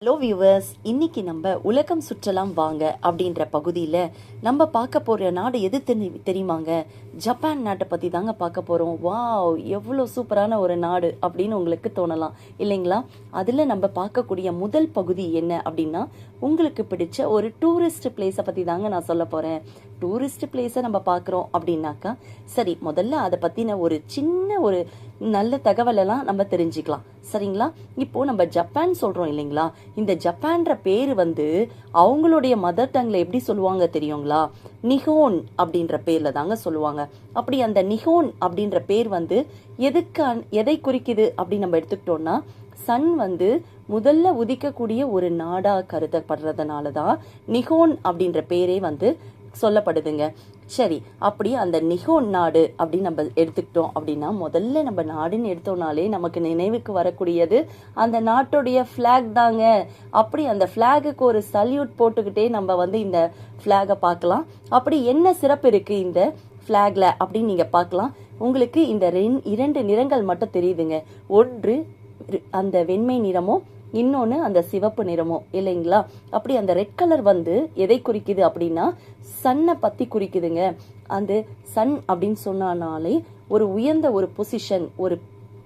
Hello viewers, இன்னைக்கு நம்ம உலகம் சுற்றலாம் வாங்க அப்படின்ற பகுதியில் நம்ம பார்க்க போகிற நாடு எது தெரியுமாங்க? ஜப்பான் நாட்டை பற்றி தாங்க பார்க்க போகிறோம். வாவ், எவ்வளோ சூப்பரான ஒரு நாடு அப்படின்னு உங்களுக்கு தோணலாம் இல்லைங்களா? அதில் நம்ம பார்க்கக்கூடிய முதல் பகுதி என்ன அப்படின்னா, உங்களுக்கு பிடிச்ச ஒரு டூரிஸ்ட் பிளேஸை பற்றி தாங்க நான் சொல்ல போகிறேன். டூரிஸ்ட் பிளேஸை நம்ம பார்க்குறோம் அப்படின்னாக்கா, சரி முதல்ல அதை பற்றின ஒரு சின்ன ஒரு நல்ல தகவலெல்லாம் நம்ம தெரிஞ்சுக்கலாம். சரிங்களா? இப்போ நம்ம ஜப்பான் சொல்றோம் இல்லைங்களா? இந்த ஜப்பான்ற பேரு அவங்களுடைய மதர் டங்ல எப்படி சொல்லுவாங்க தெரியுங்களா? நிஹோன் அப்படின்ற பேர்ல தாங்க சொல்லுவாங்க. அப்படி அந்த நிஹோன் அப்படின்ற பேர் எதை குறிக்குது அப்படின்னு நம்ம எடுத்துக்கிட்டோம்னா, சன் முதல்ல உதிக்கக்கூடிய ஒரு நாடா கருதப்படுறதுனாலதான் நிஹோன் அப்படின்ற பேரே சொல்லப்படுதுங்க. சரி, அப்படி அந்த நிஹோன் நாடு அப்படின்னு நம்ம எடுத்துக்கிட்டோம் அப்படின்னா, முதல்ல நம்ம நாடுன்னு எடுத்தோம்னாலே நமக்கு நினைவுக்கு வரக்கூடியது அந்த நாட்டுடைய ஃபிளாக் தாங்க. அப்படி அந்த ஃபிளாகுக்கு ஒரு சல்யூட் போட்டுக்கிட்டே நம்ம இந்த ஃபிளாகை பார்க்கலாம். அப்படி என்ன சிறப்பு இருக்கு இந்த ஃபிளாக்ல அப்படின்னு நீங்க பார்க்கலாம். உங்களுக்கு இந்த இரண்டு நிறங்கள் மட்டும் தெரியுதுங்க. ஒன்று அந்த வெண்மை நிறமும், இன்னொன்னு அந்த சிவப்பு நிறமும் இல்லைங்களா? அப்படி அந்த ரெட் கலர் எதை குறிக்குது அப்படின்னா, சன்னை பத்தி குறிக்குதுங்க. அந்த சன் அப்படின்னு சொன்னாலே ஒரு உயர்ந்த ஒரு பொசிஷன், ஒரு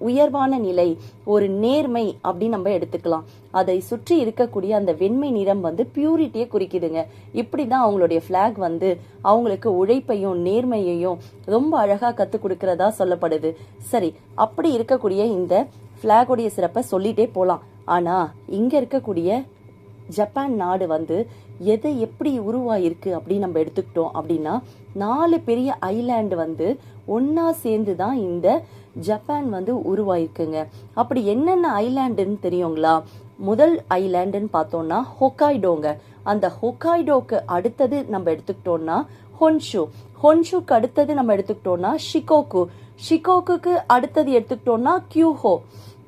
உயர்வான நிலை, ஒரு நேர்மை அப்படின்னு நம்ம எடுத்துக்கலாம். அதை சுற்றி இருக்கக்கூடிய அந்த வெண்மை நிறம் பியூரிட்டியை குறிக்குதுங்க. இப்படிதான் அவங்களுடைய பிளாக் அவங்களுக்கு உழைப்பையும் நேர்மையையும் ரொம்ப அழகா கத்து கொடுக்கறதா சொல்லப்படுது. சரி, அப்படி இருக்கக்கூடிய இந்த பிளாகோடைய சிறப்பை சொல்லிட்டே போலாம். ஆனா இங்க இருக்கக்கூடிய ஜப்பான் நாடு எதை எப்படி உருவாயிருக்கு அப்படின்னு நம்ம எடுத்துக்கிட்டோம் அப்படின்னா, 4 பெரிய ஐலாண்டு ஒன்னா சேர்ந்துதான் இந்த ஜப்பான் உருவாயிருக்குங்க. அப்படி என்னென்ன ஐலாண்டுன்னு தெரியுங்களா? முதல் ஐலாண்டுன்னு பார்த்தோம்னா ஹொக்காய்டோங்க. அந்த ஹொக்காய்டோக்கு அடுத்தது நம்ம எடுத்துக்கிட்டோம்னா ஹொன்ஷு. ஹொன்ஷுக்கு அடுத்தது நம்ம எடுத்துக்கிட்டோம்னா ஷிகோகு. ஷிகோகுக்கு அடுத்தது எடுத்துக்கிட்டோம்னா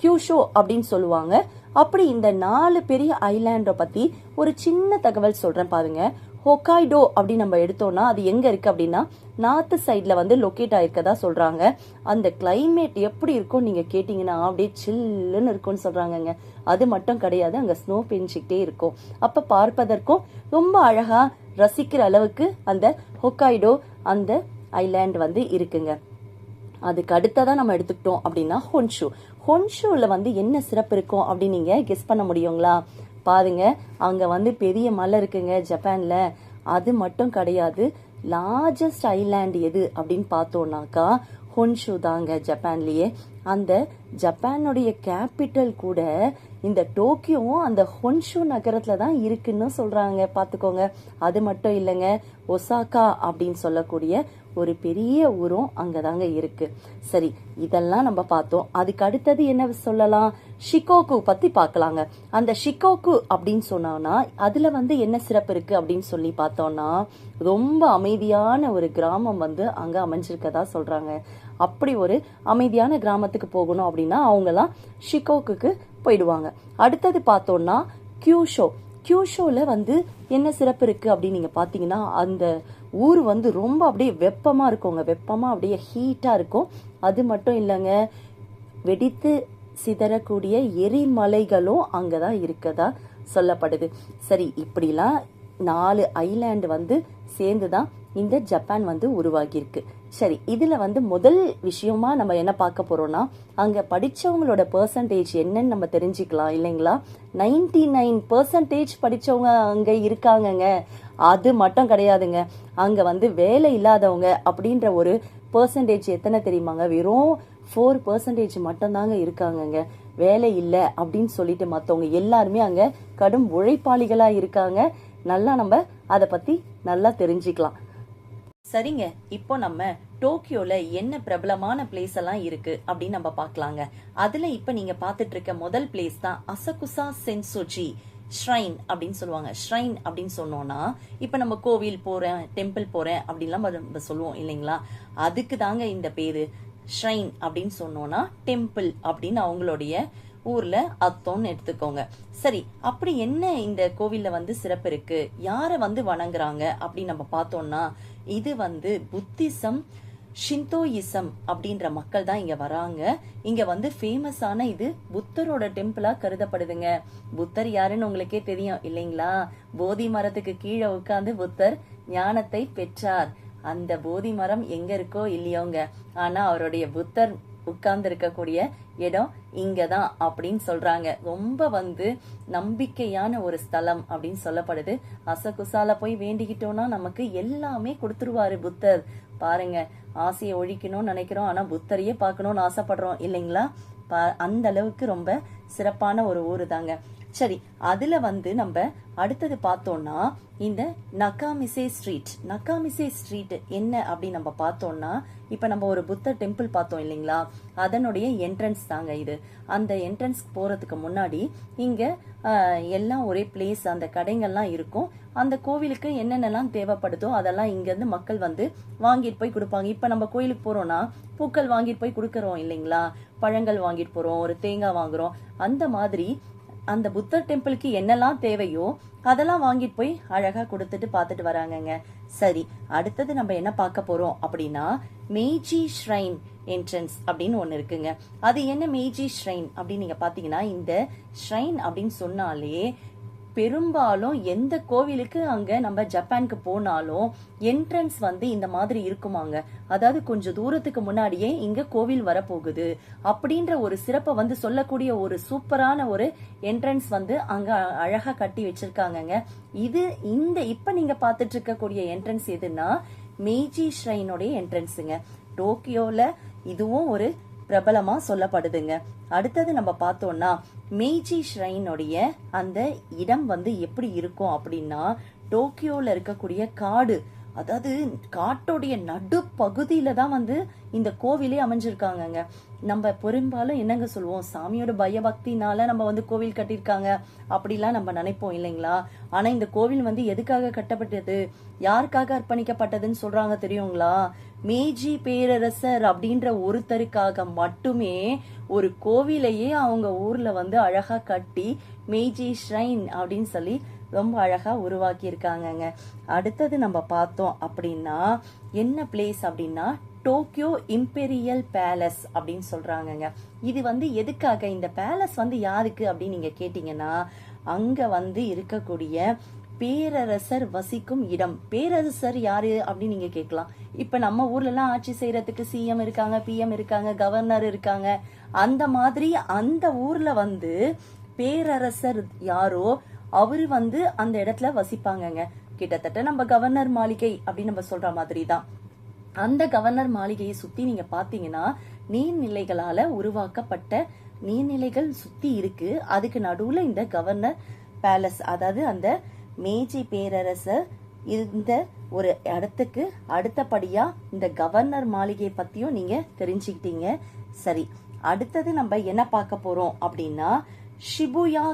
கியூஷோ அப்படின்னு சொல்லுவாங்க. அப்படி இந்த 4 பெரிய ஐலாண்டை பத்தி ஒரு சின்ன தகவல் சொல்றேன் பாருங்க. ஹொக்காய்டோ அப்படின்னு நம்ம எடுத்தோம்னா அது எங்க இருக்கு அப்படின்னா, நார்த் சைட்ல லொக்கேட் ஆயிருக்கதா சொல்றாங்க. அந்த கிளைமேட் எப்படி இருக்கும் நீங்க கேட்டீங்கன்னா, அப்படியே சில்லுன்னு இருக்கும்னு சொல்றாங்கங்க. அது மட்டும் கிடையாது, அங்க ஸ்னோ பெஞ்சிக்கிட்டே இருக்கும். அப்ப பார்ப்பதற்கும் ரொம்ப அழகா ரசிக்கிற அளவுக்கு அந்த ஹொக்காய்டோ அந்த ஐலாண்ட் இருக்குங்க. அதுக்கு அடுத்ததான் நம்ம எடுத்துக்கிட்டோம் அப்படின்னா ஹொன்ஷு. ஹொன்ஷுல என்ன சிறப்பு இருக்கும் அப்படின்னு நீங்க கெஸ் பண்ண முடியுங்களா? பாருங்க, அங்க பெரிய மலை இருக்குங்க ஜப்பான்ல. அது மட்டும் கிடையாது, லார்ஜஸ்ட் ஐலாண்ட் எது அப்படின்னு பார்த்தோம்னாக்கா ஹொன்ஷு தாங்க ஜப்பான்லயே. அந்த ஜப்பானுடைய கேபிட்டல் கூட இந்த டோக்கியோவும் அந்த ஹொன்ஷு நகரத்துல தான் இருக்குன்னு சொல்றாங்க. பாத்துக்கோங்க. அது மட்டும் இல்லைங்க, ஒசாகா அப்படின்னு சொல்லக்கூடிய ஒரு பெரிய ஊரும் அங்கதாங்க இருக்கு. சரி, இதெல்லாம் நம்ம பார்த்தோம். அதுக்கு அடுத்தது என்ன சொல்லலாம்? ஷிகோகு பத்தி பார்க்கலாங்க. அந்த ஷிகோகு அப்படின்னு சொன்னோம்னா அதுல என்ன சிறப்பு இருக்கு அப்படின்னு சொல்லி பார்த்தோம்னா, ரொம்ப அமைதியான ஒரு கிராமம் அங்க அமைஞ்சிருக்கதா சொல்றாங்க. அப்படி ஒரு அமைதியான கிராமத்துக்கு போகணும் அப்படின்னா அவங்கெல்லாம் ஷிகோகுக்கு போயிடுவாங்க. அடுத்தது பார்த்தோம்னா கியூஷோ. கியூஷோல என்ன சிறப்பு இருக்கு அப்படின்னு நீங்க பாத்தீங்கன்னா, அந்த ஊர் ரொம்ப அப்படியே வெப்பமா இருக்குங்க. வெப்பமா அப்படியே ஹீட்டா இருக்கும். அது மட்டும் இல்லைங்க, வெடித்து சிதறக்கூடிய எரிமலைகளும் அங்கதான் இருக்கதா சொல்லப்படுது. சரி, இப்படிலாம் 4 ஐலாண்டு சேர்ந்துதான் இந்த ஜப்பான் உருவாகி இருக்கு. சரி, இதுல முதல் விஷயமா நம்ம என்ன பார்க்க போறோம்னா, அங்க படிச்சவங்களோட பெர்சன்டேஜ் என்னன்னு நம்ம தெரிஞ்சுக்கலாம் இல்லைங்களா? 99% படிச்சவங்க அங்க இருக்காங்கங்க. அது மட்டும் கிடையாதுங்க, அங்க வேலை இல்லாதவங்க அப்படின்ற ஒரு பெர்சன்டேஜ் எத்தனை தெரியுமாங்க? வெறும் 4% மட்டும்தாங்க இருக்காங்கங்க. வேலை இல்லை அப்படின்னு சொல்லிட்டு மத்தவங்க எல்லாருமே அங்க கடும் உழைப்பாளிகளா இருக்காங்க. நல்லா நம்ம அதை பத்தி நல்லா தெரிஞ்சுக்கலாம். சரிங்க, இப்போ நம்ம டோக்கியோல என்ன பிரபலமான பிளேஸ் எல்லாம் இருக்கு அப்படின்னு நம்ம பார்க்கலாங்க. அதுல இப்ப நீங்க பாத்துட்டு இருக்க முதல் பிளேஸ் தான் அசகுசா சென்சோஜி ஷ்ரைன் அப்படின்னு சொல்லுவாங்க. ஷ்ரைன் அப்படின்னு சொன்னோம்னா, இப்ப நம்ம கோவில் போறேன், டெம்பிள் போறேன் அப்படின்லாம் நம்ம சொல்லுவோம் இல்லைங்களா? அதுக்கு தாங்க இந்த பேரு. ஷ்ரைன் அப்படின்னு சொன்னோம்னா டெம்பிள் அப்படின்னு அவங்களுடைய ஊர்ல அர்த்தம்னு எடுத்துக்கோங்க. சரி, அப்படி என்ன இந்த கோவில்ல சிறப்பு இருக்கு, யார வணங்குறாங்க அப்படின்னு நம்ம பார்த்தோம்னா, இது புத்திசம் ஷிந்தோயிசம் அப்படின்ற மக்கள் தான் இங்க வராங்க. இங்க வந்து ஃபேமஸான இது புத்தரோட டெம்பிளா கருதப்படுதுங்க. புத்தர் யாருன்னு உங்களுக்கே தெரியும் இல்லைங்களா? போதி மரத்துக்கு கீழே உட்கார்ந்து புத்தர் ஞானத்தை பெற்றார். அந்த போதி மரம் எங்க இருக்கோ இல்லையோங்க, ஆனா அவருடைய புத்தர் உட்கார்ந்து இருக்கக்கூடிய இடம் இங்கதான் அப்படின்னு சொல்றாங்க. ரொம்ப வந்து நம்பிக்கையான ஒரு ஸ்தலம் அப்படின்னு சொல்லப்படுது. அசகுசால போய் வேண்டிக்கிட்டோம்னா நமக்கு எல்லாமே கொடுத்துருவாரு புத்தர். பாருங்க, ஆசையை ஒழிக்கணும்னு நினைக்கிறோம், ஆனா புத்தரையே பார்க்கணும்னு ஆசைப்படுறோம் இல்லைங்களா? அந்த அளவுக்கு ரொம்ப சிறப்பான ஒரு ஊரு தாங்க. சரி, அதுல வந்து நம்ம அடுத்தது பார்த்தோம்னா இந்த நகாமிசே ஸ்ட்ரீட் என்ன அப்படின்னு நம்ம பார்த்தோம்னா, இப்ப நம்ம ஒரு புத்த டெம்பிள் பார்த்தோம் இல்லைங்களா, அதனுடைய என்ட்ரன்ஸ் தாங்க இது. அந்த என்ட்ரன்ஸ் போறதுக்கு முன்னாடி இங்க எல்லாம் ஒரே பிளேஸ், அந்த கடைகள்லாம் இருக்கும். அந்த கோவிலுக்கு என்னென்னலாம் தேவைப்படுதோ அதெல்லாம் இங்க இருந்து மக்கள் வந்து வாங்கிட்டு போய் கொடுப்பாங்க. இப்ப நம்ம கோயிலுக்கு போறோம்னா பூக்கள் வாங்கிட்டு போய் கொடுக்கறோம் இல்லைங்களா, பழங்கள் வாங்கிட்டு போறோம், ஒரு தேங்காய் வாங்குறோம். அந்த மாதிரி அந்த புத்தர் டெம்பிளுக்கு என்னெல்லாம் தேவையோ அதெல்லாம் வாங்கிட்டு போய் அழகா கொடுத்துட்டு பார்த்துட்டு வராங்கங்க. சரி, அடுத்தது நம்ம என்ன பார்க்க போறோம் அப்படின்னா மேஜி ஷ்ரைன் என்ட்ரன்ஸ் அப்படின்னு ஒண்ணு இருக்குங்க. அது என்ன மேஜி ஷ்ரைன் அப்படின்னு நீங்க பாத்தீங்கன்னா, இந்த ஷ்ரைன் அப்படின்னு சொன்னாலே பெரும்பாலும் எந்த கோவிலுக்கு அங்க நம்ம ஜப்பானுக்கு போனாலும் என்ட்ரன்ஸ் வந்து இந்த மாதிரி இருக்குமாங்க. அதாவது கொஞ்சம் தூரத்துக்கு முன்னாடியே இங்க கோவில் வரப்போகுது அப்படின்ற ஒரு சிறப்பை வந்து சொல்லக்கூடிய ஒரு சூப்பரான ஒரு என்ட்ரன்ஸ் வந்து அங்க அழகா கட்டி வச்சிருக்காங்கங்க. இது இப்ப நீங்க பாத்துட்டு இருக்கக்கூடிய என்ட்ரன்ஸ் எதுன்னா மேஜி ஷ்ரைனோட என்ட்ரன்ஸுங்க. டோக்கியோல இதுவும் ஒரு பிரபலமா சொல்லப்படுதுங்க. அடுத்தது நம்ம பார்த்தோம்னா மேஜி ஷ்ரைனுடைய அந்த இடம் வந்து எப்படி இருக்கும் அப்படின்னா, டோக்கியோல இருக்கக்கூடிய காடு, அதாவது காட்டோடைய நடு பகுதியில தான் வந்து இந்த கோவிலே அமைஞ்சிருக்காங்கங்க. நம்ம பெரும்பாலும் என்னங்க சொல்லுவோம், சாமியோட பயபக்தினால நம்ம வந்து கோவில் கட்டியிருக்காங்க அப்படிலாம் நம்ம நினைப்போம் இல்லைங்களா? ஆனா இந்த கோவில் வந்து எதுக்காக கட்டப்பட்டது, யாருக்காக அர்ப்பணிக்கப்பட்டதுன்னு சொல்றாங்க தெரியுங்களா? மேஜி பேரரசர் அப்படின்ற ஒருத்தருக்காக மட்டுமே ஒரு கோவிலையே அவங்க ஊர்ல வந்து அழகா கட்டி மேஜி ஷ்ரைன் அப்படின்னு சொல்லி ரொம்ப அழகா உருவாக்கி இருக்காங்கங்க. அடுத்தது நம்ம பார்த்தோம் அப்படின்னா என்ன பிளேஸ் அப்படின்னா டோக்கியோ இம்பீரியல் பேலஸ் அப்படின்னு சொல்றாங்கங்க. இது வந்து எதுக்காக, இந்த பேலஸ் வந்து யாருக்கு அப்படின்னு நீங்க கேட்டீங்கன்னா, அங்க வந்து இருக்கக்கூடிய பேரரசர் வசிக்கும் இடம். பேரரசர் யாரு அப்படின்னு நீங்க கேட்கலாம். இப்ப நம்ம ஊர்ல எல்லாம் ஆட்சி செய்யறதுக்கு சிஎம் இருக்காங்க, பிஎம் இருக்காங்க, கவர்னர் இருக்காங்க. அந்த மாதிரி அந்த ஊர்ல வந்து பேரரசர் யாரோ அவரு வந்து அந்த இடத்துல வசிப்பாங்கங்க. கிட்டத்தட்ட நம்ம கவர்னர் மாளிகை அப்படின்னு நம்ம சொல்ற மாதிரி தான். அந்த கவர்னர் மாளிகையை சுத்தி நீங்க பாத்தீங்கன்னா நீர்நிலைகளால உருவாக்கப்பட்ட நீர்நிலைகள் சுத்தி இருக்கு. அதுக்கு நடுவுல இந்த கவர்னர் பேலஸ், அதாவது அந்த மேஜி பேரரசர் இந்த ஒரு இடத்துக்கு அடுத்தபடியா இந்த கவர்னர் மாளிகை பத்தியும் நீங்க தெரிஞ்சுக்கிட்டீங்க. சரி, அடுத்தது நம்ம என்ன பார்க்க போறோம் அப்படின்னா ஷிபுயா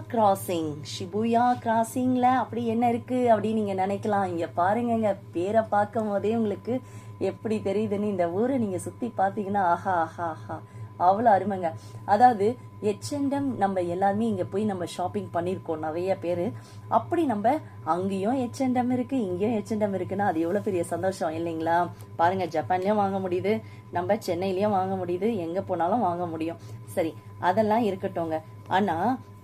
கிராசிங்ல அப்படி என்ன இருக்கு அப்படின்னு நீங்க நினைக்கலாம். இங்க பாருங்க, பேரை பார்க்கும் போதே உங்களுக்கு எப்படி தெரியுதுன்னு. இந்த ஊரை நீங்க சுத்தி பாத்தீங்கன்னா ஆஹா ஆஹா ஆஹா அவ்வளவு அருமைங்க. அதாவது H&M நம்ம எல்லாருமே இங்க போய் நம்ம ஷாப்பிங் பண்ணிருக்கோம் நிறைய பேரு. அப்படி நம்ம அங்கேயும் H&M இருக்கு, இங்கேயும் H&M இருக்குன்னா அது எவ்வளவு பெரிய சந்தோஷம் இல்லைங்களா? பாருங்க, ஜப்பான்லயும் வாங்க முடியுது, நம்ம சென்னையிலயும் வாங்க முடியுது, எங்க போனாலும் வாங்க முடியும். சரி, அதெல்லாம் இருக்கட்டும்ங்க. ஆனா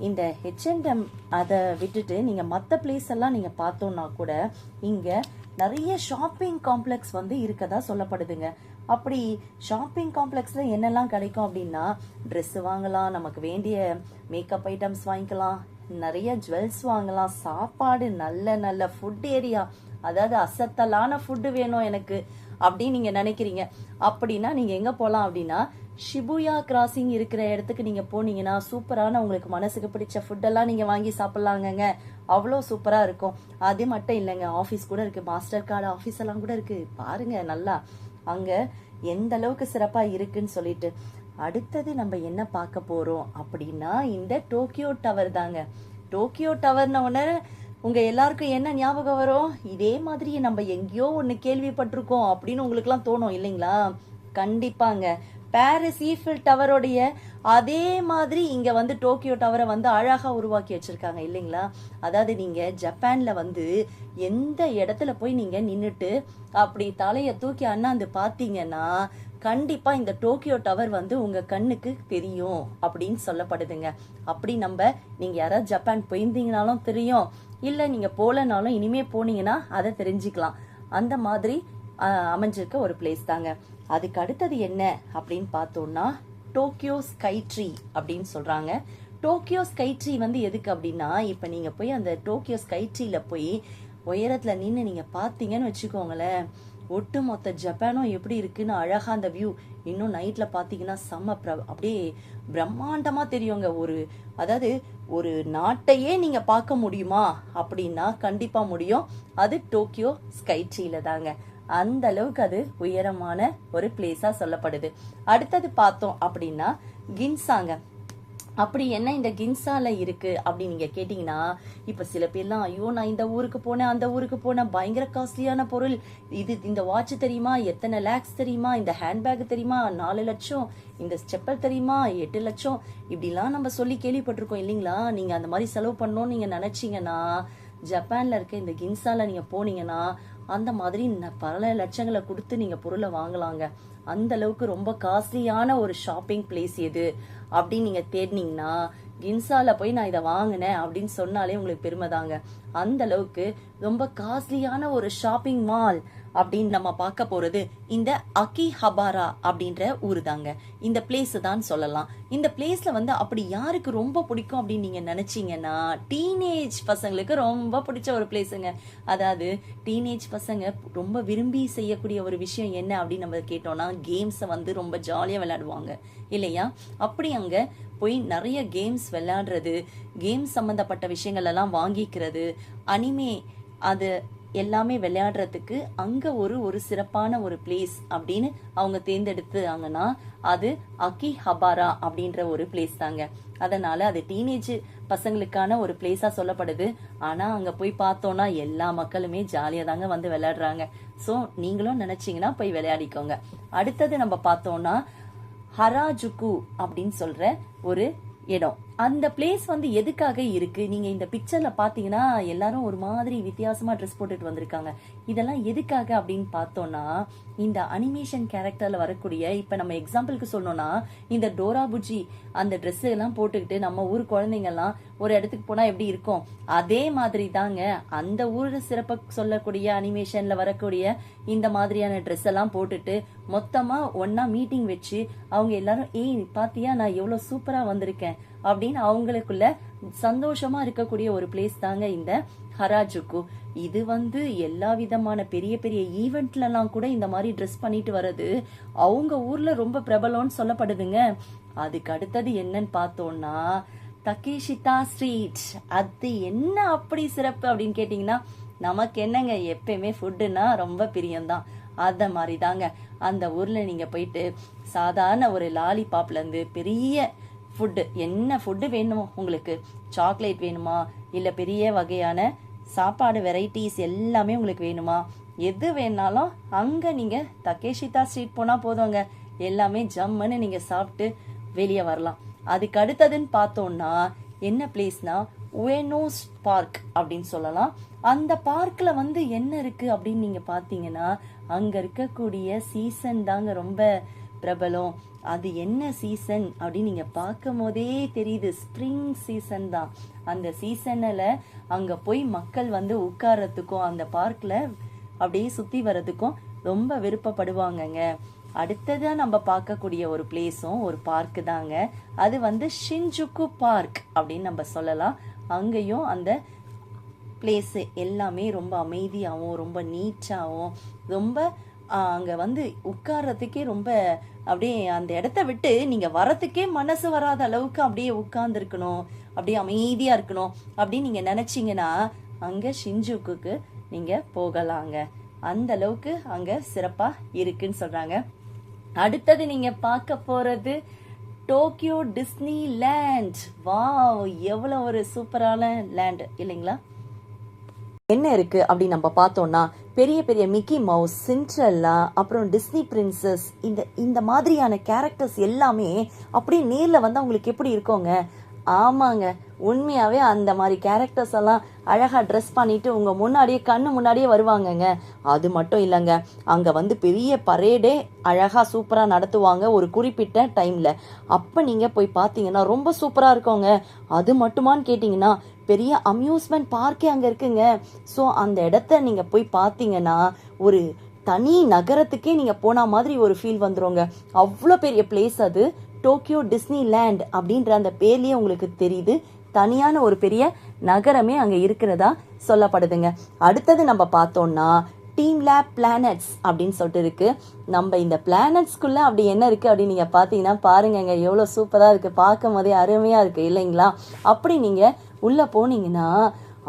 இந்த H&M அதை விட்டுட்டு நீங்க மத்த பிளேஸ் எல்லாம் நீங்க பார்த்தோம்னா கூட இங்க நிறைய ஷாப்பிங் காம்ப்ளெக்ஸ் வந்து இருக்கதா சொல்லப்படுதுங்க. அப்படி ஷாப்பிங் காம்ப்ளெக்ஸ்ல என்னெல்லாம் கிடைக்கும் அப்படின்னா ட்ரெஸ் வாங்கலாம், நமக்கு வேண்டிய மேக்கப் ஐட்டம்ஸ் வாங்கிக்கலாம், நிறைய ஜுவல்ஸ் வாங்கலாம், சாப்பாடு, நல்ல நல்ல ஃபுட் ஏரியா, அதாவது அசத்தலான ஃபுட்டு வேணும் எனக்கு அப்படின்னு நீங்க நினைக்கிறீங்க அப்படின்னா நீங்க எங்க போலாம் அப்படின்னா ஷிபுயா கிராசிங் இருக்கிற இடத்துக்கு நீங்க போனீங்கன்னா சூப்பரான உங்களுக்கு மனசுக்கு பிடிச்ச ஃபுட்டெல்லாம் நீங்க வாங்கி சாப்பிடலாங்க. அவ்வளோ சூப்பரா இருக்கும். அது மட்டும் இல்லைங்க, ஆஃபீஸ் கூட இருக்கு, மாஸ்டர் கார்டு ஆஃபீஸ் எல்லாம் கூட இருக்கு. பாருங்க நல்லா அங்க எந்த அளவுக்கு சிறப்பா இருக்குன்னு சொல்லிட்டு. அடுத்தது நம்ம என்ன பார்க்க போறோம் அப்படின்னா இந்த டோக்கியோ டவர் தாங்க. டோக்கியோ டவர்ன உடனே உங்க எல்லாருக்கும் என்ன ஞாபகம் வரும்? இதே மாதிரி நம்ம எங்கேயோ ஒண்ணு கேள்விப்பட்டிருக்கோம் அப்படின்னு உங்களுக்கு எல்லாம் தோணும் இல்லைங்களா? கண்டிப்பாங்க, பாரிஸ் ஈஃபில் டவரோடைய அதே மாதிரி இங்க வந்து டோக்கியோ டவரை வந்து அழகா உருவாக்கி வச்சிருக்காங்க இல்லைங்களா. அதாவது நீங்க ஜப்பான்ல வந்து எந்த இடத்துல போய் நீங்க நின்னுட்டு அப்படி தலைய தூக்கி அண்ணாந்து பாத்தீங்கன்னா கண்டிப்பா இந்த டோக்கியோ டவர் வந்து உங்க கண்ணுக்கு தெரியும் அப்படின்னு சொல்லப்படுதுங்க. அப்படி நீங்க யாராவது ஜப்பான் போயிருந்தீங்கனாலும் தெரியும், இல்ல நீங்க போலனாலும் இனிமே போனீங்கன்னா அதை தெரிஞ்சுக்கலாம். அந்த மாதிரி அமைஞ்சிருக்க ஒரு பிளேஸ் தாங்க. அதுக்கு அடுத்தது என்ன அப்படின்னு பார்த்தோம்னா டோக்கியோ ஸ்கை ட்ரீ அப்படின்னு சொல்றாங்க. டோக்கியோ ஸ்கை ட்ரீ வந்து எதுக்கு அப்படின்னா, இப்ப நீங்க போய் அந்த டோக்கியோ ஸ்கை ட்ரீல போய் உயரத்துல நின்று நீங்க பாத்தீங்கன்னு வச்சுக்கோங்களேன், ஒட்டுமொத்த ஜப்பானும் எப்படி இருக்குன்னு அழகா அந்த வியூ. இன்னும் நைட்ல பாத்தீங்கன்னா செம்ம அப்படியே பிரம்மாண்டமா தெரியுங்க. அதாவது ஒரு நாட்டையே நீங்க பார்க்க முடியுமா அப்படின்னா கண்டிப்பா முடியும். அது டோக்கியோ ஸ்கை ட்ரீல தாங்க. அந்த அளவுக்கு அது உயரமான ஒரு பிளேஸா சொல்லப்படுது. அடுத்தது பார்த்தோம் அப்படின்னா கின்சாங்க. அப்படி என்ன இந்த கின்சால இருக்கு அப்படின்னு நீங்க கேட்டீங்கன்னா, இப்ப சில பேர்லாம் ஐயோ நான் இந்த ஊருக்கு போனேன் அந்த ஊருக்கு போனேன், பயங்கர காஸ்ட்லியான பொருள் இது, இந்த வாட்ச் தெரியுமா எத்தனை லேக்ஸ் தெரியுமா, இந்த ஹேண்ட்பேக் தெரியுமா 4 லட்சம், இந்த செப்பல் தெரியுமா 8 லட்சம், இப்படிலாம் நம்ம சொல்லி கேள்விப்பட்டிருக்கோம் இல்லைங்களா. நீங்க அந்த மாதிரி செலவு பண்ணணும்னு நீங்க நினைச்சீங்கன்னா ஜப்பான்ல இருக்க இந்த கின்சால நீங்க போனீங்கன்னா அந்த மாதிரி பல லட்சங்களை கொடுத்து நீங்க பொருளை வாங்கலாங்க. அந்த அளவுக்கு ரொம்ப காஸ்ட்லியான ஒரு ஷாப்பிங் பிளேஸ் எது அப்படின்னு நீங்க தேடினீங்கன்னா கின்சால போய் நான் இதை வாங்கினேன் அப்படின்னு சொன்னாலே உங்களுக்கு பெருமை தாங்க. அந்த அளவுக்கு ரொம்ப காஸ்ட்லியான ஒரு ஷாப்பிங் மால் அப்படின்னு நம்ம பார்க்க போறது இந்த அகிஹபாரா அப்படின்ற ஊரு தாங்க. இந்த பிளேஸ் தான் சொல்லலாம். இந்த பிளேஸ்ல வந்து அப்படி யாருக்கு ரொம்ப பிடிக்கும் அப்படின்னு நீங்க நினைச்சீங்கன்னா டீனேஜ் பசங்களுக்கு ரொம்ப பிடிச்ச ஒரு பிளேஸுங்க. அதாவது டீனேஜ் பசங்க ரொம்ப விரும்பி செய்யக்கூடிய ஒரு விஷயம் என்ன அப்படின்னு நம்ம கேட்டோம்னா கேம்ஸை வந்து ரொம்ப ஜாலியா விளையாடுவாங்க இல்லையா. அப்படி அங்க போய் நிறைய கேம்ஸ் விளையாடுறது, கேம்ஸ் சம்பந்தப்பட்ட விஷயங்கள் எல்லாம் வாங்கிக்கிறது, அனிமே அது எல்லாமே விளையாடுறதுக்கு அங்க ஒரு சிறப்பான ஒரு பிளேஸ் அப்படின்னு அவங்க தேர்ந்தெடுத்தாங்கன்னா அது அகிஹபாரா அப்படின்ற ஒரு பிளேஸ் தாங்க. அதனால அது டீனேஜ் பசங்களுக்கான ஒரு பிளேஸா சொல்லப்படுது. ஆனா அங்க போய் பார்த்தோம்னா எல்லா மக்களுமே ஜாலியா தாங்க வந்து விளையாடுறாங்க. சோ நீங்களும் நினைச்சீங்கன்னா போய் விளையாடிக்கோங்க. அடுத்தது நம்ம பார்த்தோம்னா ஹராஜுகு அப்படின்னு சொல்ற ஒரு இடம். அந்த பிளேஸ் வந்து எதுக்காக இருக்கு, நீங்க இந்த பிக்சர்ல பாத்தீங்கன்னா எல்லாரும் ஒரு மாதிரி வித்தியாசமா ட்ரெஸ் போட்டுட்டு வந்திருக்காங்க. இதெல்லாம் எதுக்காக அப்படின்னு பார்த்தோம்னா இந்த அனிமேஷன் கேரக்டர்ல வரக்கூடிய, இப்ப நம்ம எக்ஸாம்பிளுக்கு சொல்லணும்னா இந்த டோரா புஜி அந்த ட்ரெஸ் எல்லாம் போட்டுக்கிட்டு நம்ம ஊர் குழந்தைங்க எல்லாம் ஒரு இடத்துக்கு போனா எப்படி இருக்கும் அதே மாதிரி தாங்க அந்த ஊர் சிறப்ப சொல்லக்கூடிய அனிமேஷன்ல வரக்கூடிய இந்த மாதிரியான ட்ரெஸ் எல்லாம் போட்டுட்டு மொத்தமா ஒன்னா மீட்டிங் வச்சு அவங்க எல்லாரும் ஏய் பாத்தியா நான் எவ்வளவு சூப்பரா வந்திருக்கேன் அப்படின்னு அவங்களுக்குள்ள சந்தோஷமா இருக்கக்கூடிய ஒரு பிளேஸ் தாங்க இந்த ஹராஜுகு. இது வந்து எல்லா விதமான பெரிய பெரிய ஈவெண்ட்ல எல்லாம் கூட இந்த மாதிரி ட்ரெஸ் பண்ணிட்டு வர்றது அவங்க ஊர்ல ரொம்ப பிரபலம்னு சொல்லப்படுதுங்க. அதுக்கு அடுத்தது என்னன்னு பார்த்தோம்னா தகேஷிதா ஸ்ட்ரீட். அது என்ன அப்படி சிறப்பு அப்படின்னு கேட்டீங்கன்னா நமக்கு என்னங்க எப்பயுமே ஃபுட்டுன்னா ரொம்ப பிரியம்தான். அத மாதிரி தாங்க அந்த ஊர்ல நீங்க போயிட்டு சாதாரண ஒரு லாலிபாப்ல இருந்து பெரிய ஃபுட்டு, என்ன ஃபுட்டு வேணுமோ உங்களுக்கு, சாக்லேட் வேணுமா இல்லை பெரிய வகையான சாப்பாடு வெரைட்டிஸ் எல்லாமே உங்களுக்கு வேணுமா, எது வேணாலும் அங்கே நீங்கள் தகேஷிதா ஸ்ட்ரீட் போனால் போதுங்க, எல்லாமே ஜம்முன்னு நீங்கள் சாப்பிட்டு வெளியே வரலாம். அதுக்கு அடுத்ததுன்னு பார்த்தோம்னா என்ன பிளேஸ்னா உயனோஸ் பார்க் அப்படின்னு சொல்லலாம். அந்த பார்க்கில் வந்து என்ன இருக்குது அப்படின்னு நீங்கள் பார்த்தீங்கன்னா அங்கே இருக்கக்கூடிய சீசன் தாங்க ரொம்ப பிரபலம். அது என்ன சீசன் அப்படின்னு நீங்க பார்க்கும் போதே தெரியுது, ஸ்ப்ரிங் சீசன் தான். அந்த சீசன்ல அங்க போய் மக்கள் வந்து உட்கார்றதுக்கும் அந்த பார்க்ல அப்படியே சுத்தி வர்றதுக்கும் ரொம்ப விருப்பப்படுவாங்கங்க. அடுத்ததான் நம்ம பார்க்கக்கூடிய ஒரு பிளேஸும் ஒரு பார்க் தாங்க. அது வந்து ஷின்ஜுகு பார்க் அப்படின்னு நம்ம சொல்லலாம். அங்கேயும் அந்த பிளேஸ் எல்லாமே ரொம்ப அமைதியாகவும் ரொம்ப நீட்டாகவும் ரொம்ப அங்க வந்து உட்கார்றதுக்கே ரொம்ப அப்படியே அந்த இடத்த விட்டு நீங்க வரத்துக்கே மனசு வராத அளவுக்கு அப்படியே உட்கார்ந்து இருக்கணும், அப்படியே அமைதியா இருக்கணும் அப்படின்னு நீங்க நினைச்சீங்கன்னா அங்க ஷின்ஜுகுக்கு நீங்க போகலாங்க. அந்த அளவுக்கு அங்க சிறப்பா இருக்குன்னு சொல்றாங்க. அடுத்தது நீங்க பார்க்க போறது டோக்கியோ டிஸ்னி லேண்ட். வாவ், எவ்வளவு ஒரு சூப்பரான லேண்ட் இல்லைங்களா. என்ன இருக்கு அப்படின்னு நம்ம பார்த்தோம்னா பெரிய பெரிய மிக்கி மவுஸ், சிண்ட்ரெல்லா, அப்புறம் டிஸ்னி பிரின்சஸ், இந்த இந்த மாதிரியான கேரக்டர்ஸ் எல்லாமே அப்படியே நேரில் வந்து அவங்களுக்கு எப்படி இருக்கோங்க. ஆமாங்க, உண்மையாகவே அந்த மாதிரி கேரக்டர்ஸ் எல்லாம் அழகாக ட்ரெஸ் பண்ணிட்டு உங்கள் முன்னாடியே கண்ணு முன்னாடியே வருவாங்கங்க. அது மட்டும் இல்லைங்க, அங்கே வந்து பெரிய பரேடே அழகாக சூப்பராக நடத்துவாங்க ஒரு குறிப்பிட்ட டைமில். அப்போ நீங்கள் போய் பார்த்தீங்கன்னா ரொம்ப சூப்பராக இருக்குங்க. அது மட்டுமான்னு கேட்டிங்கன்னா பெரிய அம்யூஸ்மெண்ட் பார்க்கே அங்கே இருக்குங்க. ஸோ அந்த இடத்த நீங்கள் போய் பார்த்தீங்கன்னா ஒரு தனி நகரத்துக்கே நீங்கள் போன மாதிரி ஒரு ஃபீல் வந்துருங்க. அவ்வளோ பெரிய பிளேஸ் அது. டோக்கியோ டிஸ்னி லேண்ட் அப்படின்ற அந்த பேர்லயே உங்களுக்கு தெரியுது, தனியான ஒரு பெரிய நகரமே அங்கே இருக்கிறதா சொல்லப்படுதுங்க. அடுத்தது நம்ம பார்த்தோம்னா டீம் லேப் பிளானட்ஸ் அப்படின்னு சொல்லிட்டு இருக்கு. நம்ம இந்த பிளானட்ஸ்குள்ள அப்படி என்ன இருக்கு அப்படின்னு நீங்க பாத்தீங்கன்னா பாருங்க, எவ்வளோ சூப்பரா இருக்கு, பார்க்கும் போதே அருமையா இருக்கு இல்லைங்களா. அப்படி நீங்க உள்ள போனீங்கன்னா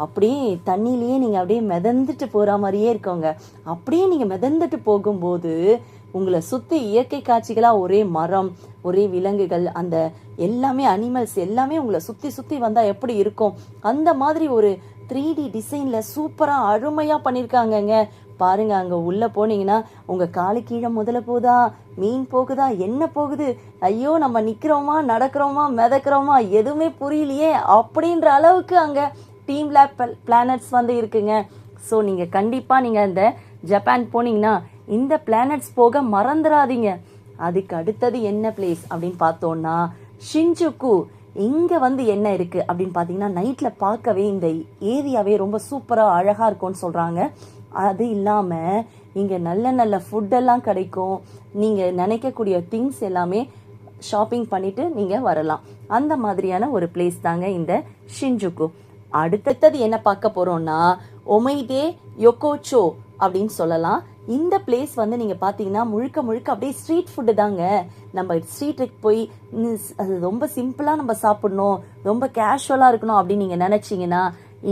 அப்படியே தண்ணியிலேயே நீங்க அப்படியே மிதந்துட்டு போற மாதிரியே இருக்கோங்க. அப்படியே நீங்க மிதந்துட்டு போகும்போது உங்களை சுத்தி இயற்கை காட்சிகளா ஒரே மரம், ஒரே விலங்குகள், அந்த எல்லாமே அனிமல்ஸ் எல்லாமே உங்களை சுத்தி சுத்தி வந்தா எப்படி இருக்கும், அந்த மாதிரி ஒரு 3D டிசைன்ல சூப்பரா அருமையா பண்ணிருக்காங்கங்க. பாருங்க, அங்க உள்ள போனீங்கன்னா உங்க காலு கீழே முதல்ல போகுதா, மீன் போகுதா, என்ன போகுது, ஐயோ நம்ம நிக்கிறோமா நடக்கிறோமா மிதக்கிறோமா எதுவுமே புரியலையே அப்படின்ற அளவுக்கு அங்க டீம் லேப் பிளானட்ஸ் வந்து இருக்குங்க. ஸோ நீங்க கண்டிப்பா நீங்க அந்த ஜப்பான் போனீங்கன்னா இந்த பிளானட்ஸ் போக மறந்துடாதீங்க. அதுக்கு அடுத்தது என்ன பிளேஸ் அப்படின்னு பார்த்தோம்னா ஷின்ஜுகு. இங்க வந்து என்ன இருக்கு அப்படின்னு பாத்தீங்கன்னா நைட்ல பார்க்கவே இந்த ஏரியாவே ரொம்ப சூப்பரா அழகா இருக்கும்னு சொல்றாங்க. அது இல்லாம இங்க நல்ல நல்ல ஃபுட்டெல்லாம் கிடைக்கும். நீங்க நினைக்கக்கூடிய திங்ஸ் எல்லாமே ஷாப்பிங் பண்ணிட்டு நீங்க வரலாம். அந்த மாதிரியான ஒரு பிளேஸ் தாங்க இந்த ஷின்ஜுகு. அடுத்தது என்ன பார்க்க போறோம்னா ஒமைதே யோகோச்சோ அப்படின்னு சொல்லலாம். இந்த பிளேஸ் வந்து நீங்க பாத்தீங்கன்னா முழுக்க முழுக்க அப்படியே ஸ்ட்ரீட் ஃபுட்டு தாங்க. நம்ம ஸ்ட்ரீட்டுக்கு போய் அது ரொம்ப சிம்பிளா நம்ம சாப்பிடணும், ரொம்ப கேஷுவலா இருக்கணும் அப்படின்னு நீங்க நினைச்சீங்கன்னா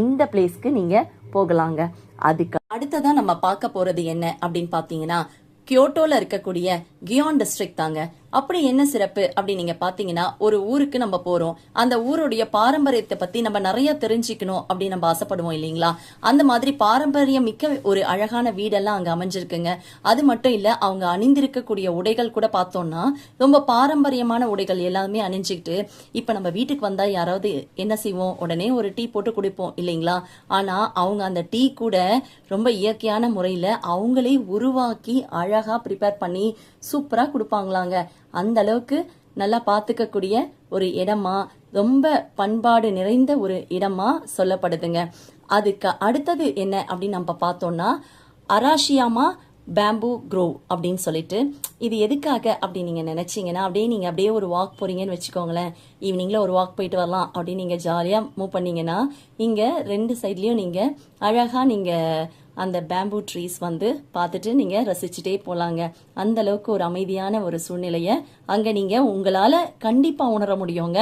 இந்த பிளேஸ்க்கு நீங்க போகலாங்க. அதுக்கு அடுத்ததான் நம்ம பார்க்க போறது என்ன அப்படின்னு பாத்தீங்கன்னா கியோட்டோல இருக்கக்கூடிய கியான் டிஸ்ட்ரிக்ட் தாங்க. அப்படி என்ன சிறப்பு அப்படின்னு நீங்க பாத்தீங்கன்னா ஒரு ஊருக்கு நம்ம போறோம், அந்த ஊருடைய பாரம்பரியத்தை பத்தி நம்ம நிறைய தெரிஞ்சுக்கணும் அப்படின்னு நம்ம ஆசைப்படுவோம் இல்லைங்களா. அந்த மாதிரி பாரம்பரியம் மிக்க ஒரு அழகான வீடெல்லாம் அங்க அமைஞ்சிருக்குங்க. அது மட்டும் இல்ல, அவங்க அணிந்திருக்கக்கூடிய உடைகள் கூட பார்த்தோம்னா ரொம்ப பாரம்பரியமான உடைகள் எல்லாமே அணிஞ்சுக்கிட்டு இப்ப நம்ம வீட்டுக்கு வந்தா யாராவது என்ன செய்வோம், உடனே ஒரு டீ போட்டு குடிப்போம் இல்லைங்களா. ஆனா அவங்க அந்த டீ கூட ரொம்ப இயற்கையான முறையில அவங்களே உருவாக்கி அழகா ப்ரிப்பேர் பண்ணி சூப்பரா கொடுப்பாங்களாங்க. அந்த அளவுக்கு நல்லா பார்த்துக்கக்கூடிய ஒரு இடமா, ரொம்ப பண்பாடு நிறைந்த ஒரு இடமா சொல்லப்படுதுங்க. அதுக்கு அடுத்தது என்ன அப்படின்னு நம்ம பார்த்தோம்னா அராஷியாமா பேம்பு க்ரோவ் அப்படின்னு சொல்லிட்டு, இது எதுக்காக அப்படின்னு நீங்க நினைச்சீங்கன்னா அப்படியே நீங்க அப்படியே ஒரு வாக் போறீங்கன்னு வச்சுக்கோங்களேன், ஈவினிங்ல ஒரு வாக் போயிட்டு வரலாம் அப்படின்னு நீங்க ஜாலியா மூவ் பண்ணீங்கன்னா இங்க 2 சைட்லயும் நீங்க அழகா நீங்க அந்த பேம்பு ட்ரீஸ் வந்து பார்த்துட்டு நீங்க ரசிச்சுட்டே போலாங்க. அந்த அளவுக்கு ஒரு அமைதியான ஒரு சூழ்நிலைய அங்க நீங்க உங்களால கண்டிப்பா உணர முடியுங்க.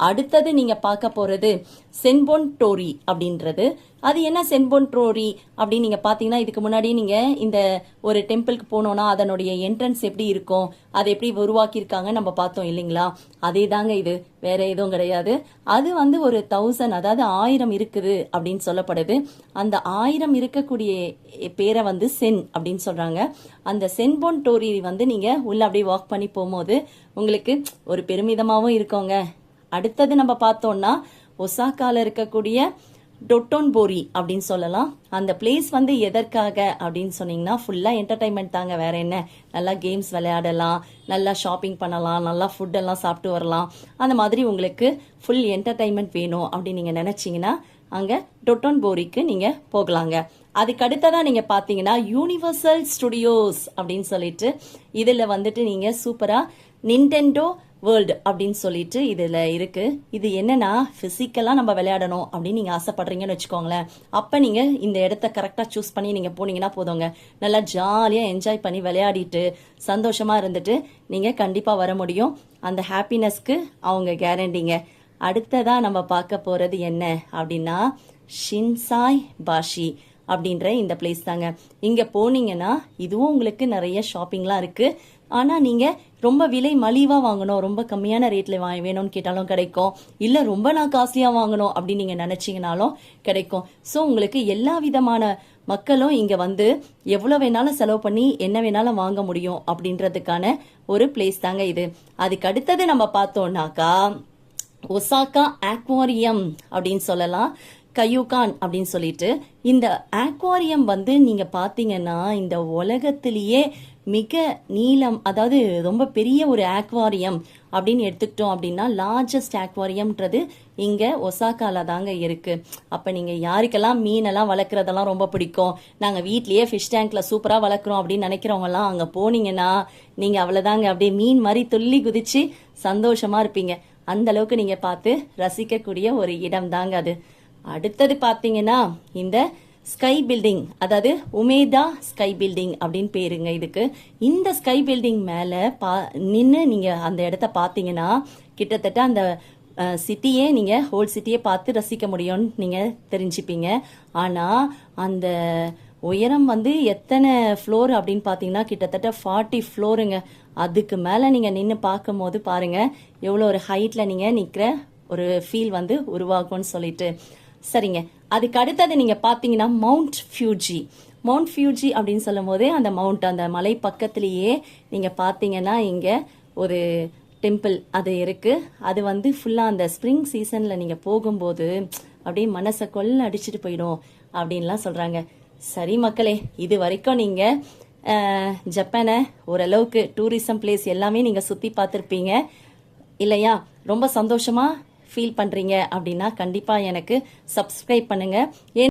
அடுத்தது நீங்க பார்க்க போறது சென்பொன் டோரி அப்படின்றது. அது என்ன சென்பொன் டோரி அப்படின்னு நீங்க பாத்தீங்கன்னா இதுக்கு முன்னாடி நீங்க இந்த ஒரு டெம்பிளுக்கு போனோம்னா அதனுடைய என்ட்ரன்ஸ் எப்படி இருக்கும், அதை எப்படி உருவாக்கியிருக்காங்க நம்ம பார்த்தோம் இல்லைங்களா. அதே தாங்க இது, வேற எதுவும் கிடையாது. அது வந்து ஒரு 1000 அதாவது 1000 இருக்குது அப்படின்னு சொல்லப்படுது. அந்த 1000 இருக்கக்கூடிய பேரை வந்து சென் அப்படின்னு சொல்றாங்க. அந்த சென்பொன் டோரி வந்து நீங்க உள்ள அப்படியே வாக் பண்ணி போகும்போது உங்களுக்கு ஒரு பெருமிதமாவும் இருக்கோங்க. அடுத்தது நம்ம பார்த்தோம்னா ஒசாக்கால இருக்கக்கூடிய டொட்டோன்போரி அப்படின்னு சொல்லலாம். அந்த பிளேஸ் வந்து எதற்காக அப்படின்னு சொன்னீங்கன்னா ஃபுல்லா என்டர்டைன்மெண்ட் தாங்க, வேற என்ன. நல்லா கேம்ஸ் விளையாடலாம், நல்லா ஷாப்பிங் பண்ணலாம், நல்லா ஃபுட் எல்லாம் சாப்பிட்டு வரலாம். அந்த மாதிரி உங்களுக்கு ஃபுல் என்டர்டைன்மெண்ட் வேணும் அப்படின்னு நீங்க நினைச்சீங்கன்னா அங்க டொட்டோன்போரிக்கு நீங்க போகலாங்க. அதுக்கு அடுத்ததான் நீங்க பாத்தீங்கன்னா யூனிவர்சல் ஸ்டுடியோஸ் அப்படின்னு சொல்லிட்டு இதுல வந்துட்டு நீங்க சூப்பரா நிண்டெண்டோ வேர்ல்டு அப்படின்னு சொல்லிட்டு இதுல இருக்கு. இது என்னன்னா பிசிக்கலா நம்ம விளையாடணும் அப்படின்னு நீங்க ஆசைப்படுறீங்கன்னு வச்சுக்கோங்களேன். அப்ப நீங்க இந்த இடத்த கரெக்டா சூஸ் பண்ணி நீங்க போனீங்கன்னா போதுங்க, நல்லா ஜாலியா என்ஜாய் பண்ணி விளையாடிட்டு சந்தோஷமா இருந்துட்டு நீங்க கண்டிப்பா வர முடியும். அந்த ஹாப்பினஸ்க்கு அவங்க கேரண்டிங்க. அடுத்ததா நம்ம பார்க்க போறது என்ன அப்படின்னா ஷின்சாய் பாஷி அப்படின்ற இந்த பிளேஸ் தாங்க. இங்க போனீங்கன்னா இதுவும் உங்களுக்கு நிறைய ஷாப்பிங்லாம் இருக்கு. ஆனா நீங்க ரொம்ப விலை மலிவா வாங்கணும், ரொம்ப கம்மியான ரேட்ல வேணும்னு கேட்டாலும் கிடைக்கும். இல்ல ரொம்ப நான் காஸ்ட்லியா வாங்கணும் அப்படின்னு நீங்க நினைச்சீங்கனாலும் கிடைக்கும். ஸோ உங்களுக்கு எல்லா விதமான மக்களும் இங்க வந்து எவ்வளவு வேணாலும் செலவு பண்ணி என்ன வேணாலும் வாங்க முடியும் அப்படின்றதுக்கான ஒரு பிளேஸ் தாங்க இது. அதுக்கு அடுத்தது நம்ம பார்த்தோம்னாக்கா ஒசாகா ஆக்வாரியம் அப்படின்னு சொல்லலாம், கயூகான் அப்படின்னு சொல்லிட்டு. இந்த ஆக்வாரியம் வந்து நீங்க பாத்தீங்கன்னா இந்த உலகத்திலேயே மிக நீளம், அதாவது ரொம்ப பெரிய ஒரு ஆக்வாரியம் அப்படின்னு எடுத்துக்கிட்டோம் அப்படின்னா லார்ஜஸ்ட் ஆக்வாரியம்ன்றது இங்க ஒசாகால தாங்க இருக்கு. அப்ப நீங்க யாருக்கெல்லாம் மீனெல்லாம் வளர்க்குறதெல்லாம் ரொம்ப பிடிக்கும், நாங்க வீட்லயே ஃபிஷ் டேங்க்ல சூப்பரா வளர்க்குறோம் அப்படின்னு நினைக்கிறவங்க எல்லாம் அங்க போனீங்கன்னா நீங்க அவ்வளவுதாங்க, அப்படியே மீன் மாதிரி துள்ளி குதிச்சு சந்தோஷமா இருப்பீங்க. அந்த அளவுக்கு நீங்க பார்த்து ரசிக்கக்கூடிய ஒரு இடம் தாங்க அது. அடுத்தது பாத்தீங்கன்னா இந்த ஸ்கை பில்டிங், அதாவது உமேதா ஸ்கை பில்டிங் அப்படின்னு பேருங்க இதுக்கு. இந்த ஸ்கை பில்டிங் மேல நின்று நீங்க அந்த இடத்த பாத்தீங்கன்னா கிட்டத்தட்ட அந்த சிட்டியே நீங்க ஹோல் சிட்டியே பார்த்து ரசிக்க முடியும்னு நீங்க தெரிஞ்சுப்பீங்க. ஆனா அந்த உயரம் வந்து எத்தனை ஃப்ளோர் அப்படின்னு பார்த்தீங்கன்னா கிட்டத்தட்ட 40 ஃப்ளோருங்க. அதுக்கு மேலே நீங்கள் நின்று பார்க்கும் போது பாருங்க எவ்வளோ ஒரு ஹைட்டில் நீங்கள் நிற்கிற ஒரு ஃபீல் வந்து உருவாகும்னு சொல்லிட்டு. சரிங்க, அதுக்கு அடுத்தது நீங்கள் பார்த்தீங்கன்னா மவுண்ட் ஃபியூஜி அப்படின்னு சொல்லும் போது அந்த அந்த மலை பக்கத்துலேயே நீங்கள் பார்த்தீங்கன்னா இங்கே ஒரு டெம்பிள் அது இருக்கு. அது வந்து ஃபுல்லாக அந்த ஸ்ப்ரிங் சீசனில் நீங்கள் போகும்போது அப்படியே மனசை கொள்ள அடிச்சுட்டு போயிடும் அப்படின்லாம் சொல்கிறாங்க. சரி மக்களே, இது வரைக்கும் நீங்கள் ஜப்பானை ஓரளவுக்கு டூரிசம் பிளேஸ் எல்லாமே நீங்கள் சுற்றி பார்த்துருப்பீங்க இல்லையா? ரொம்ப சந்தோஷமாக ஃபீல் பண்ணுறீங்க அப்படின்னா கண்டிப்பாக எனக்கு சப்ஸ்கிரைப் பண்ணுங்கள்.